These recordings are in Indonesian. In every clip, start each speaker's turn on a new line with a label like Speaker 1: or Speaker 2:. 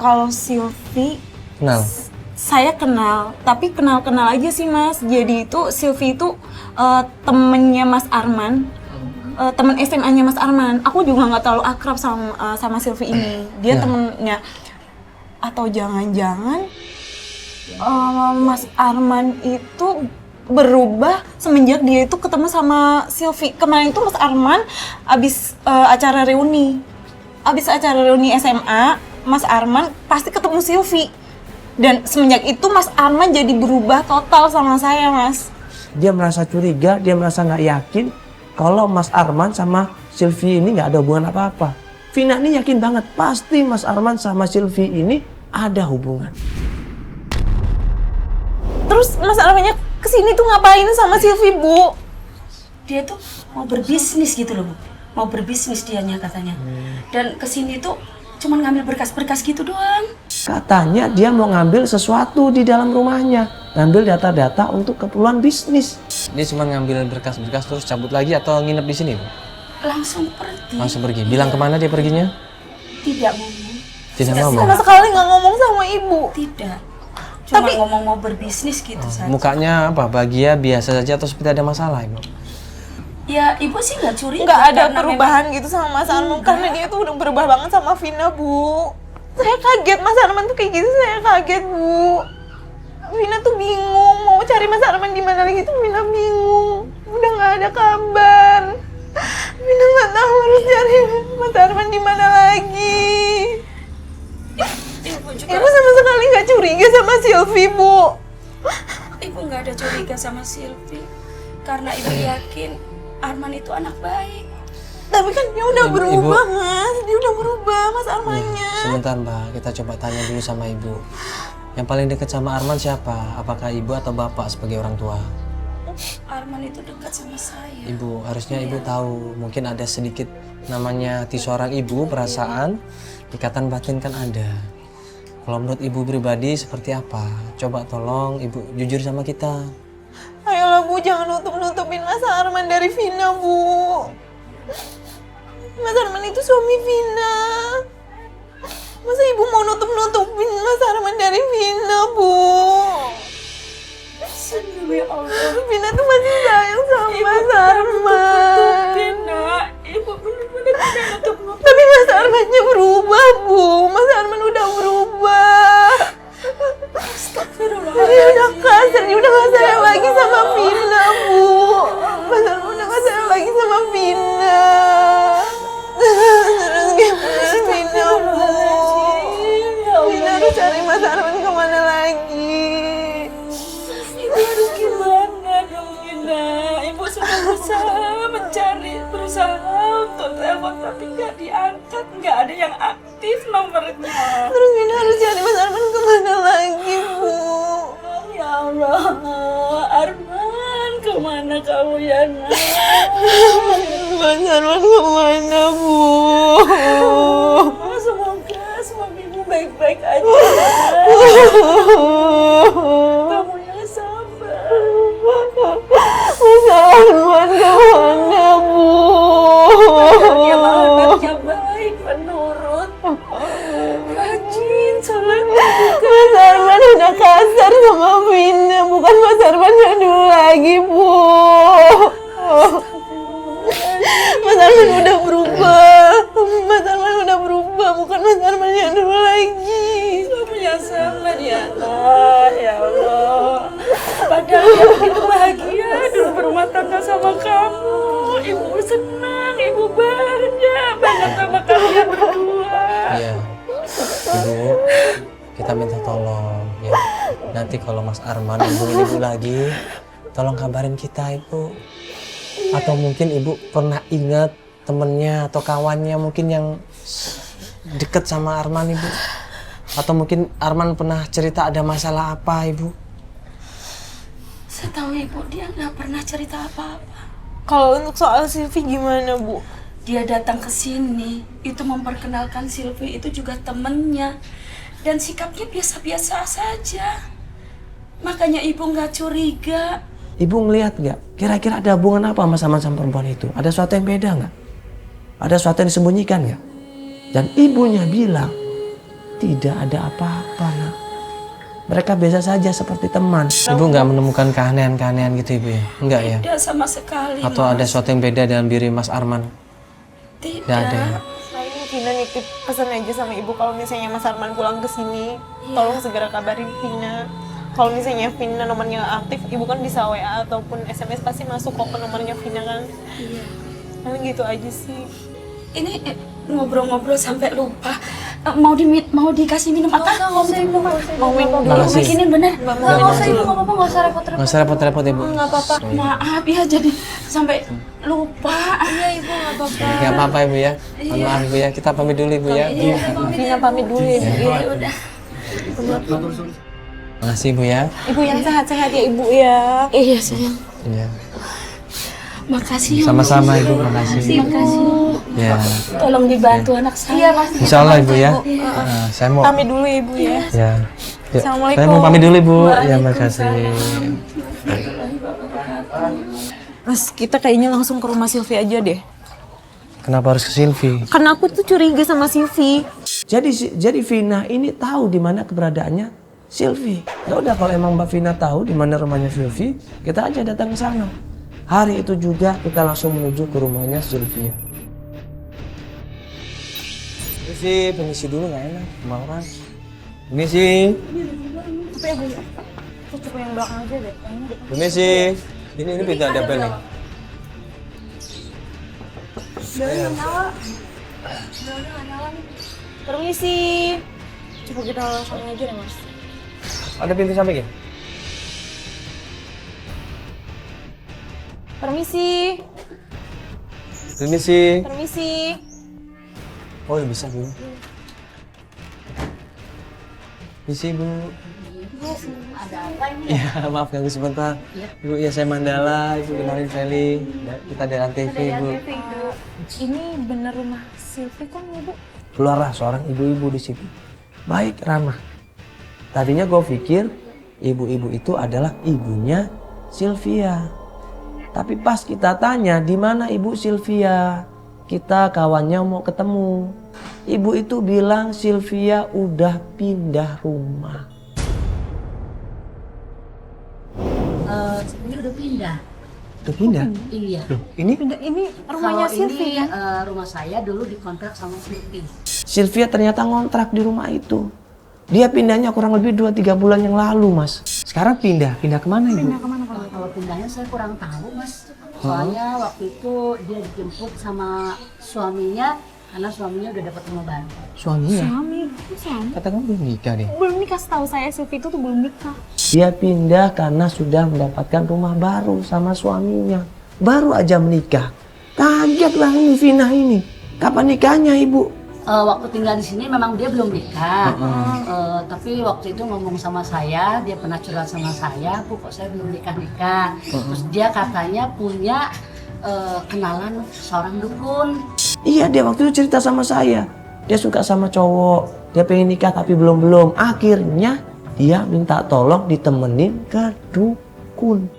Speaker 1: Kalau Silvi
Speaker 2: Kenal?
Speaker 1: Saya kenal, tapi kenal-kenal aja sih Mas. Jadi itu Silvi itu temennya Mas Arman, temen SMA-nya Mas Arman. Aku juga nggak terlalu akrab sama Silvi ini. Dia temennya. Atau jangan-jangan Mas Arman itu berubah semenjak dia itu ketemu sama Silvi. Kemarin itu Mas Arman abis acara reuni. Abis acara reuni SMA, Mas Arman pasti ketemu Silvi. Dan semenjak itu Mas Arman jadi berubah total sama saya, Mas.
Speaker 2: Dia merasa curiga, dia merasa nggak yakin kalau Mas Arman sama Silvi ini nggak ada hubungan apa-apa. Vina ini yakin banget, pasti Mas Arman sama Silvi ini ada hubungan.
Speaker 1: Terus Mas Armannya kesini tuh ngapain sama Silvi, Bu?
Speaker 3: Dia tuh mau berbisnis gitu loh, Bu. Mau berbisnis dianya katanya. Dan kesini tuh cuman ngambil berkas-berkas gitu doang.
Speaker 2: Katanya dia mau ngambil sesuatu di dalam rumahnya. Ngambil data-data untuk keperluan bisnis. Dia cuma ngambil berkas-berkas terus cabut lagi atau nginep di sini, Bu?
Speaker 3: Langsung pergi.
Speaker 2: Langsung pergi. Bilang kemana dia perginya?
Speaker 3: Tidak ngomong.
Speaker 2: Tidak ngomong.
Speaker 1: Sama sekali nggak ngomong sama Ibu.
Speaker 3: Tidak. Cuma ngomong mau berbisnis gitu saja.
Speaker 2: Mukanya apa? Bahagia, biasa saja atau seperti ada masalah, Ibu?
Speaker 3: Ya, Ibu sih nggak curiga.
Speaker 1: Nggak ada perubahan gitu sama Mas Arman. Karena dia tuh udah berubah banget sama Vina, Bu. Saya kaget Mas Arman tuh kayak gitu, saya kaget, Bu. Vina tuh bingung, mau cari Mas Arman di mana lagi tuh Vina bingung. Udah nggak ada kabar. Vina nggak tahu harus cari Mas Arman di mana lagi. Ibu sama sekali nggak curiga sama Silvi, Bu.
Speaker 3: Ibu nggak ada curiga sama Silvi. Karena Ibu yakin Arman itu anak baik.
Speaker 1: Tapi kan dia udah berubah, Mas. Dia udah berubah, Mas Armannya.
Speaker 2: Sebentar, Mbak. Kita coba tanya dulu sama Ibu. Yang paling dekat sama Arman siapa? Apakah Ibu atau Bapak sebagai orang tua?
Speaker 3: Arman itu dekat sama saya.
Speaker 2: Ibu, harusnya Ibu tahu. Mungkin ada sedikit namanya hati seorang ibu, perasaan, ikatan batin kan ada. Kalau menurut Ibu pribadi seperti apa? Coba tolong Ibu jujur sama kita.
Speaker 1: Ayolah, Bu, jangan nutup-nutupin Mas Arman dari Vina, Bu. Mas Arman itu suami Vina. Masa Ibu mau nutup-nutupin Mas Arman dari Vina, Bu?
Speaker 3: Demi Allah.
Speaker 1: Vina tuh masih sayang sama Mas Arman.
Speaker 3: Ibu benar-benar tidak nutup-nutup.
Speaker 1: Tapi Mas Armannya berubah, Bu. Mas Arman udah berubah. Dia udah kasar, dia udah gak sayang lagi sama Vina, Bu. Mas Arman udah gak sayang lagi sama Vina. Terus gimana Vina, Bu? Vina harus cari Mas Arman kemana lagi?
Speaker 3: Ibu harus gimana dong, Vina? Ibu sudah berusaha untuk telepon tapi nggak diangkat, nggak ada yang aktif nomornya.
Speaker 1: Terus Vina harus cari Mas Arman kemana lagi, Bu?
Speaker 3: Ya Allah, Arman, kemana kamu ya, Nak?
Speaker 1: Mas Arman kemana, Bu?
Speaker 3: Semoga Ibu baik-baik aja. Kamu yang sabar.
Speaker 1: Mas Arman kemana, Bu?
Speaker 3: Dia anaknya baik, penurut, rajin, sholat juga.
Speaker 1: Mas Arman udah kasar sama Vina, bukan Mas Arman yang dulu lagi, Bu. Mas Arman udah berubah. Mas Arman udah berubah, bukan Mas Arman yang dulu lagi.
Speaker 3: Kamu yang sabar ya, Nak. Ya Allah. Padahal dia begitu bahagia dulu berumah tangga sama kamu. Ibu senang, Ibu bangga banget sama kalian berdua.
Speaker 2: Iya. Ibu, kita minta tolong ya. Nanti kalau Mas Arman hubungin Ibu lagi, tolong kabarin kita, Ibu. Atau mungkin Ibu pernah ingat temennya atau kawannya mungkin yang deket sama Arman, Ibu. Atau mungkin Arman pernah cerita ada masalah apa, Ibu.
Speaker 3: Setahu Ibu dia nggak pernah cerita apa-apa.
Speaker 1: Kalau untuk soal Silvi gimana, Bu?
Speaker 3: Dia datang ke sini, itu memperkenalkan Silvi itu juga temennya. Dan sikapnya biasa-biasa saja. Makanya Ibu nggak curiga.
Speaker 2: Ibu ngelihat nggak? Kira-kira ada hubungan apa sama perempuan itu? Ada sesuatu yang beda nggak? Ada sesuatu yang disembunyikan nggak? Dan ibunya bilang Tidak ada apa-apa, nak. Mereka biasa saja seperti teman. Ibu nggak menemukan keanehan-keanehan gitu, Ibu ya? Enggak ya?
Speaker 3: Tidak sama sekali.
Speaker 2: Atau ada sesuatu yang beda dalam diri Mas Arman?
Speaker 3: Tidak.
Speaker 2: Nggak ada ya?
Speaker 1: Saya Vina nitip pesan aja sama ibu kalau misalnya Mas Arman pulang ke sini, tolong segera kabarin Vina. Kalau misalnya Vina nomornya aktif, ibu kan bisa WA ataupun SMS pasti masuk kok ke nomornya Vina kan.
Speaker 3: Iya.
Speaker 1: Paling gitu aja sih.
Speaker 3: Ini ngobrol-ngobrol sampai lupa. Mau dikasih minum apa?
Speaker 1: Mau minum dulu.
Speaker 2: Makasih.
Speaker 3: Bikinin bener. Nggak usah ibu, nggak apa-apa, nggak usah repot-repot.
Speaker 2: Nggak usah repot-repot, Ibu.
Speaker 1: Nggak apa-apa.
Speaker 3: Maaf ya jadi sampai lupa.
Speaker 1: Iya ibu nggak apa-apa.
Speaker 2: Nggak apa-apa, Ibu ya. Mohon maaf, Ibu ya. Kita pamit dulu, Ibu ya.
Speaker 1: Vina pamit dulu ya ibu.
Speaker 3: Iya udah.
Speaker 2: Makasih, Ibu ya.
Speaker 1: Ibu yang sehat-sehat ya ibu ya.
Speaker 3: Iya sayang.
Speaker 2: Iya.
Speaker 3: Makasih ya.
Speaker 2: Sama-sama, Ibu. Makasih.
Speaker 3: Makasih.
Speaker 2: Ya.
Speaker 3: Tolong dibantu anak saya.
Speaker 2: Insya Allah, Ibu ya. Nah, saya mau.
Speaker 1: Pamit dulu ya ibu ya.
Speaker 2: Ya. Yuk,
Speaker 1: Assalamualaikum.
Speaker 2: saya mau pamit dulu, Ibu. Ya, makasih.
Speaker 1: Mas, kita kayaknya langsung ke rumah Silvi aja deh.
Speaker 2: Kenapa harus ke Silvi?
Speaker 1: Karena aku tuh curiga sama Silvi.
Speaker 2: Jadi Vina ini tahu di mana keberadaannya Silvi. Ya udah, kalau emang Mbak Vina tahu di mana rumahnya Silvi, kita aja datang ke sana. Hari itu juga kita langsung menuju ke rumahnya Silvia. Permisi dulu, nggak enak sama orang. Permisi.
Speaker 1: Tapi aku cukup yang belakang aja deh.
Speaker 2: Permisi. Ini pintu ada apa nih?
Speaker 1: Permisi. Coba kita langsung aja deh mas.
Speaker 2: Ada pintu samping ya?
Speaker 1: Permisi.
Speaker 2: Permisi.
Speaker 1: Permisi.
Speaker 2: Oh, bisa, Bu. Permisi, Bu.
Speaker 3: Ada apa ini?
Speaker 2: Ya, maaf ganggu sebentar. Ibu, ya saya Mandala, Ibu kenalin Feli. Kita dari Antv, Bu.
Speaker 1: Ini bener rumah Silvi kan ibu?
Speaker 2: Keluarlah seorang ibu-ibu di situ. Baik, ramah. Tadinya gue pikir ibu-ibu itu adalah ibunya Silvia. Tapi pas kita tanya di mana Ibu Silvia, kita kawannya mau ketemu. Ibu itu bilang Silvia udah pindah rumah.
Speaker 4: Sebenarnya udah pindah.
Speaker 2: Udah pindah?
Speaker 4: Iya.
Speaker 2: Loh, ini
Speaker 1: Ini rumahnya
Speaker 4: Kalau
Speaker 1: Silvi
Speaker 4: ini
Speaker 1: kan?
Speaker 4: rumah saya dulu dikontrak sama Silvi.
Speaker 2: Silvia ternyata ngontrak di rumah itu. Dia pindahnya kurang lebih 2-3 bulan yang lalu, Mas. Sekarang pindah kemana, Ibu?
Speaker 4: Kalau pindahnya saya kurang tahu, Mas. Soalnya waktu itu dia dijemput sama suaminya karena suaminya udah dapat rumah baru.
Speaker 2: Suaminya?
Speaker 1: Suami.
Speaker 2: Kata kamu belum nikah deh.
Speaker 1: Belum nikah, setahu saya Silvi itu tuh belum nikah.
Speaker 2: Dia pindah karena sudah mendapatkan rumah baru sama suaminya. Baru aja menikah. Kagetlah ini Vina ini. Kapan nikahnya, Ibu?
Speaker 4: Waktu tinggal di sini memang dia belum nikah. Tapi waktu itu ngomong sama saya, dia pernah curhat sama saya, Bu kok saya belum nikah-nikah. Terus dia katanya punya kenalan seorang dukun.
Speaker 2: Iya, dia waktu itu cerita sama saya. Dia suka sama cowok. Dia pengen nikah tapi belum. Akhirnya dia minta tolong ditemenin ke dukun.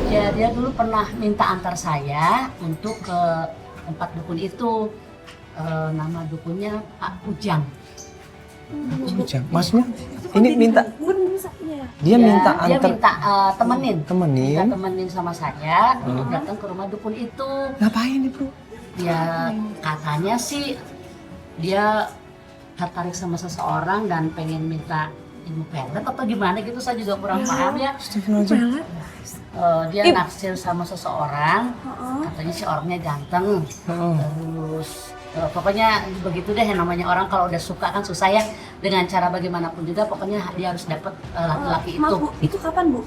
Speaker 4: Dia dulu pernah minta antar saya untuk ke tempat dukun itu. Nama dukunnya Pak Ujang.
Speaker 2: Masnya ini minta dia
Speaker 4: Ya,
Speaker 2: minta
Speaker 4: dia
Speaker 2: antar
Speaker 4: minta temenin
Speaker 2: temenin.
Speaker 4: sama saya untuk datang ke rumah dukun itu.
Speaker 2: Ngapain, Ibu?
Speaker 4: Ya katanya sih dia tertarik sama seseorang dan pengen minta ilmu pelet atau gimana gitu, saya juga kurang paham ya. Dia naksir sama seseorang, katanya si orangnya ganteng. Terus pokoknya begitu deh, yang namanya orang kalau udah suka kan susah ya, dengan cara bagaimanapun juga pokoknya dia harus dapet laki-laki itu.
Speaker 3: Itu kapan Bu?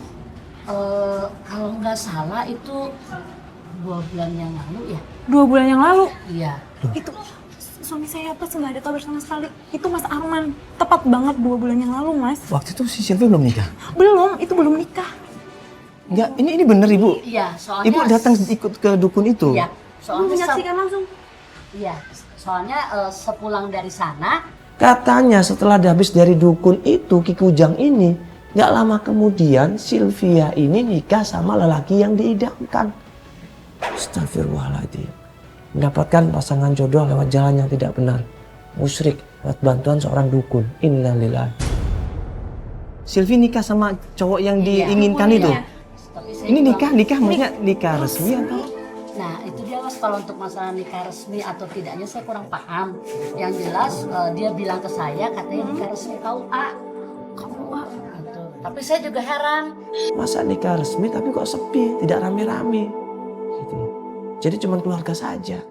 Speaker 4: Kalau nggak salah itu 2 bulan yang lalu ya.
Speaker 1: 2 bulan yang lalu.
Speaker 4: Iya.
Speaker 1: Itu suami saya pas nggak ada kabar sama sekali. Itu Mas Arman. Tepat banget 2 bulan yang lalu, Mas.
Speaker 2: Waktu itu si Silvi belum nikah?
Speaker 1: Belum, itu belum nikah.
Speaker 2: Enggak, ini bener, Ibu.
Speaker 4: Iya, soalnya
Speaker 2: Ibu datang ikut ke dukun itu?
Speaker 4: Iya, soalnya
Speaker 3: Menyaksikan langsung.
Speaker 4: Iya, soalnya sepulang dari sana.
Speaker 2: Katanya setelah habis dari dukun itu, Ki Kujang ini, nggak lama kemudian Silvia ini nikah sama lelaki yang diidamkan. Astagfirullahaladzim. Mendapatkan pasangan jodoh lewat jalan yang tidak benar. musyrik buat bantuan seorang dukun. Innalillahi. Silvi nikah sama cowok yang diinginkan itu.
Speaker 4: Tapi saya
Speaker 2: Ini
Speaker 4: kurang-
Speaker 2: nikah maksudnya nikah resmi atau?
Speaker 4: Nah itu dia Mas, kalau untuk masalah nikah resmi atau tidaknya saya kurang paham. Yang jelas dia bilang ke saya katanya nikah resmi KUA. Gitu. Tapi saya juga heran.
Speaker 2: Masa nikah resmi tapi kok sepi, tidak rame-rame. Gitu. Jadi cuma keluarga saja.